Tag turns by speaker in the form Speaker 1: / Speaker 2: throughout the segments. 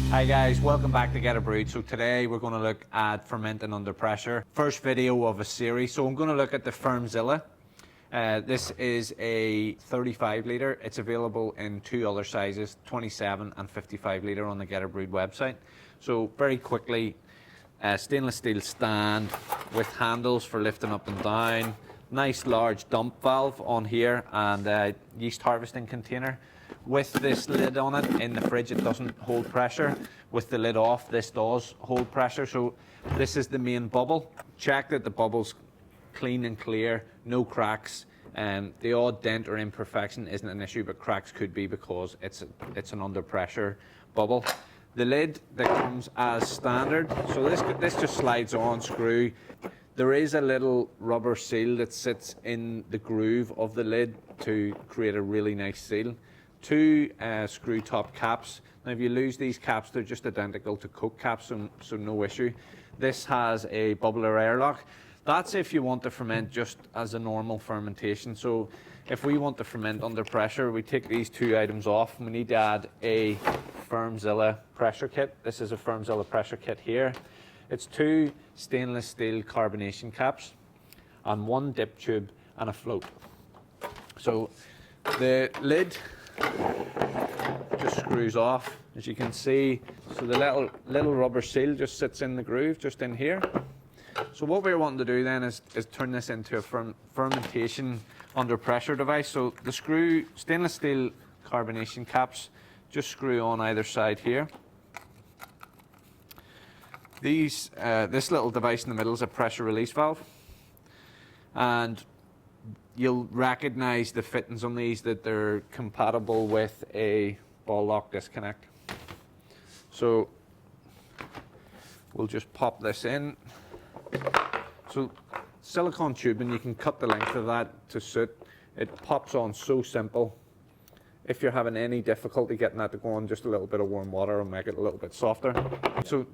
Speaker 1: Hi guys, welcome back to Geterbrewed. So today we're going to look at fermenting under pressure. First video of a series. So I'm going to look at the FermZilla. This is a 35 litre. It's available in two other sizes, 27 and 55 litre on the Geterbrewed website. So very quickly, stainless steel stand with handles for lifting up and down. Nice large dump valve on here and yeast harvesting container. With this lid on it in the fridge, it doesn't hold pressure. With the lid off, this does hold pressure. So this is the main bubble. Check that the bubble's clean and clear, no cracks. The odd dent or imperfection isn't an issue, but cracks could be because it's an under pressure bubble. The lid that comes as standard, so this just slides on, screw. There is a little rubber seal that sits in the groove of the lid to create a really nice seal. Two screw top caps. Now if you lose these caps, they're just identical to Coke caps, so no issue. This has a bubbler airlock. That's if you want to ferment just as a normal fermentation. So if we want to ferment under pressure, we take these two items off and we need to add a FermZilla pressure kit. This is a FermZilla pressure kit here. It's two stainless steel carbonation caps and one dip tube and a float. So the lid just screws off, as you can see. So the little rubber seal just sits in the groove just in here. So what we're wanting to do then is turn this into a fermentation under pressure device. So the stainless steel carbonation caps just screw on either side here. This little device in the middle is a pressure release valve, and you'll recognize the fittings on these, that they're compatible with a ball lock disconnect. So we'll just pop this in. So silicone tubing, you can cut the length of that to suit. It pops on so simple. If you're having any difficulty getting that to go on, just a little bit of warm water will make it a little bit softer. So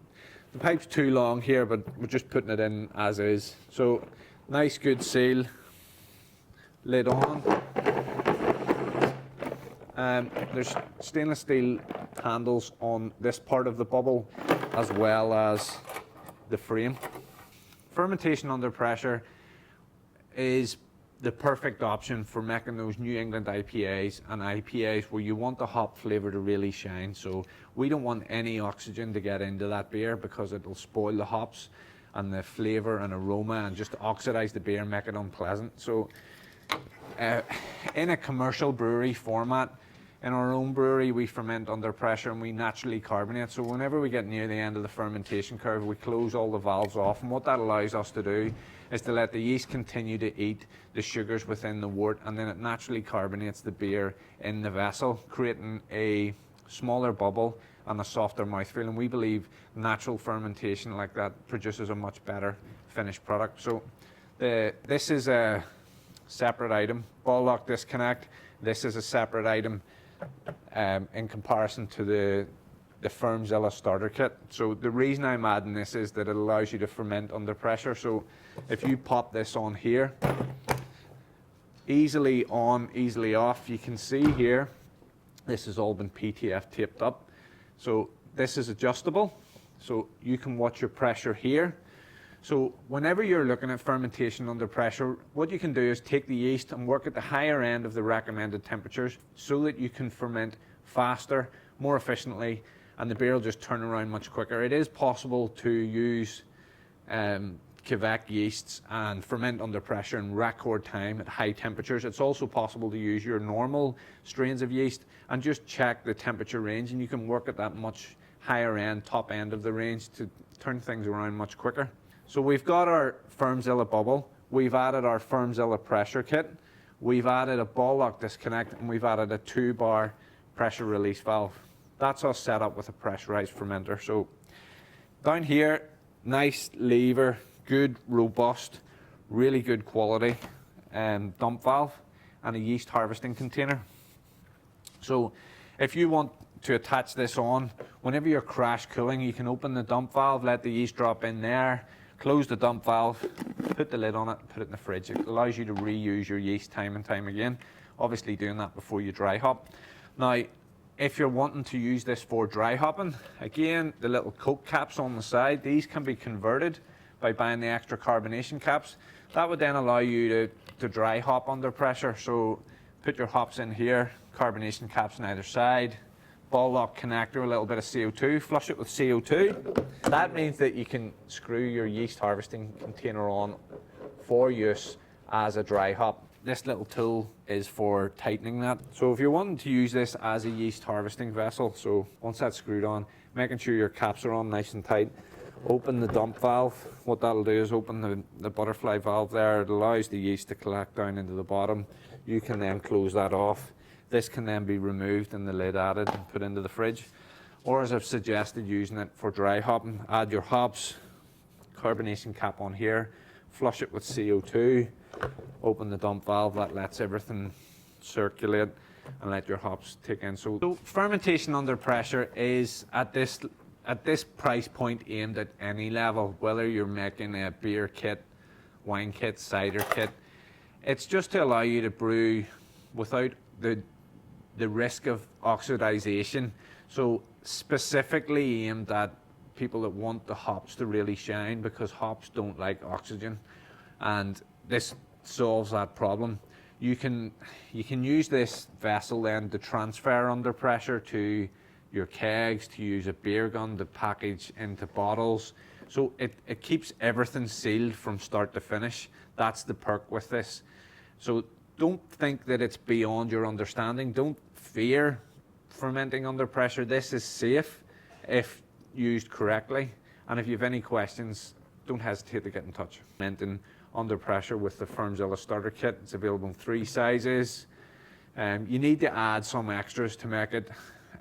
Speaker 1: the pipe's too long here, but we're just putting it in as is. So nice good seal. Lid on. There's stainless steel handles on this part of the bubble as well as the frame. Fermentation under pressure is the perfect option for making those New England IPAs and IPAs where you want the hop flavour to really shine. So we don't want any oxygen to get into that beer because it'll spoil the hops and the flavour and aroma and just oxidise the beer and make it unpleasant. So in a commercial brewery format, in our own brewery, we ferment under pressure and we naturally carbonate. So whenever we get near the end of the fermentation curve, we close all the valves off. And what that allows us to do is to let the yeast continue to eat the sugars within the wort, and then it naturally carbonates the beer in the vessel, creating a smaller bubble and a softer mouthfeel. And we believe natural fermentation like that produces a much better finished product. So this is a separate item, ball lock disconnect. This is a separate item in comparison to the FermZilla starter kit. So the reason I'm adding this is that it allows you to ferment under pressure. So if you pop this on here, easily on, easily off, you can see here, this has all been PTF taped up. So this is adjustable, so you can watch your pressure here. So whenever you're looking at fermentation under pressure, what you can do is take the yeast and work at the higher end of the recommended temperatures so that you can ferment faster, more efficiently, and the beer will just turn around much quicker. It is possible to use Quebec yeasts and ferment under pressure in record time at high temperatures. It's also possible to use your normal strains of yeast and just check the temperature range, and you can work at that much higher end, top end of the range to turn things around much quicker. So we've got our FermZilla bubble, we've added our FermZilla pressure kit, we've added a ball lock disconnect, and we've added a 2-bar pressure release valve. That's us set up with a pressurized fermenter. So down here, nice lever, good, robust, really good quality dump valve and a yeast harvesting container. So if you want to attach this on, whenever you're crash cooling, you can open the dump valve, let the yeast drop in there, close the dump valve, put the lid on it, put it in the fridge. It allows you to reuse your yeast time and time again, obviously doing that before you dry hop. Now, If you're wanting to use this for dry hopping, again, the little coke caps on the side, these can be converted by buying the extra carbonation caps. That would then allow you to dry hop under pressure. So put your hops in here, carbonation caps on either side, ball lock connector, a little bit of CO2, flush it with CO2. That means that you can screw your yeast harvesting container on for use as a dry hop. This little tool is for tightening that. So if you're wanting to use this as a yeast harvesting vessel, so once that's screwed on, making sure your caps are on nice and tight, open the dump valve. What that'll do is open the butterfly valve there. It allows the yeast to collect down into the bottom. You can then close that off. This can then be removed and the lid added and put into the fridge. Or as I've suggested, using it for dry hopping, add your hops, carbonation cap on here, flush it with CO2, open the dump valve, that lets everything circulate and let your hops take in. So fermentation under pressure is at this price point aimed at any level, whether you're making a beer kit, wine kit, cider kit. It's just to allow you to brew without the risk of oxidization. So specifically aimed at people that want the hops to really shine, because hops don't like oxygen, and this solves that problem. You can use this vessel then to transfer under pressure to your kegs, to use a beer gun to package into bottles. So it keeps everything sealed from start to finish. That's the perk with this. So don't think that it's beyond your understanding. Don't fear fermenting under pressure. This is safe if used correctly. And if you have any questions, don't hesitate to get in touch. Fermenting under pressure with the FermZilla starter kit. It's available in 3 sizes. You need to add some extras to make it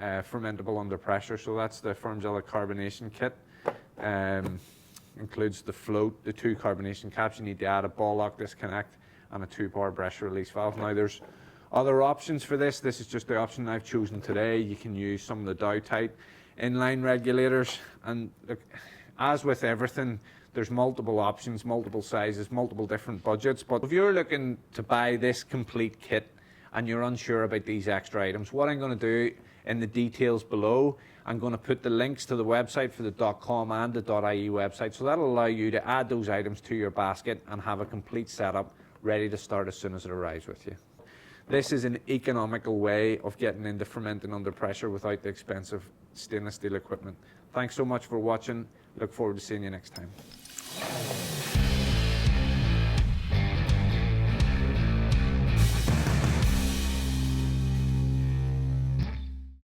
Speaker 1: fermentable under pressure. So that's the FermZilla Carbonation Kit. Includes the float, the 2 carbonation caps. You need to add a ball lock disconnect and a 2-bar pressure release valve. Now there's other options for this. This is just the option I've chosen today. You can use some of the Dow-type inline regulators. And look, as with everything, there's multiple options, multiple sizes, multiple different budgets. But if you're looking to buy this complete kit and you're unsure about these extra items, what I'm going to do in the details below, I'm going to put the links to the website for the .com and the .ie website. So that'll allow you to add those items to your basket and have a complete setup ready to start as soon as it arrives with you. This is an economical way of getting into fermenting under pressure without the expensive stainless steel equipment. Thanks so much for watching. Look forward to seeing you next time.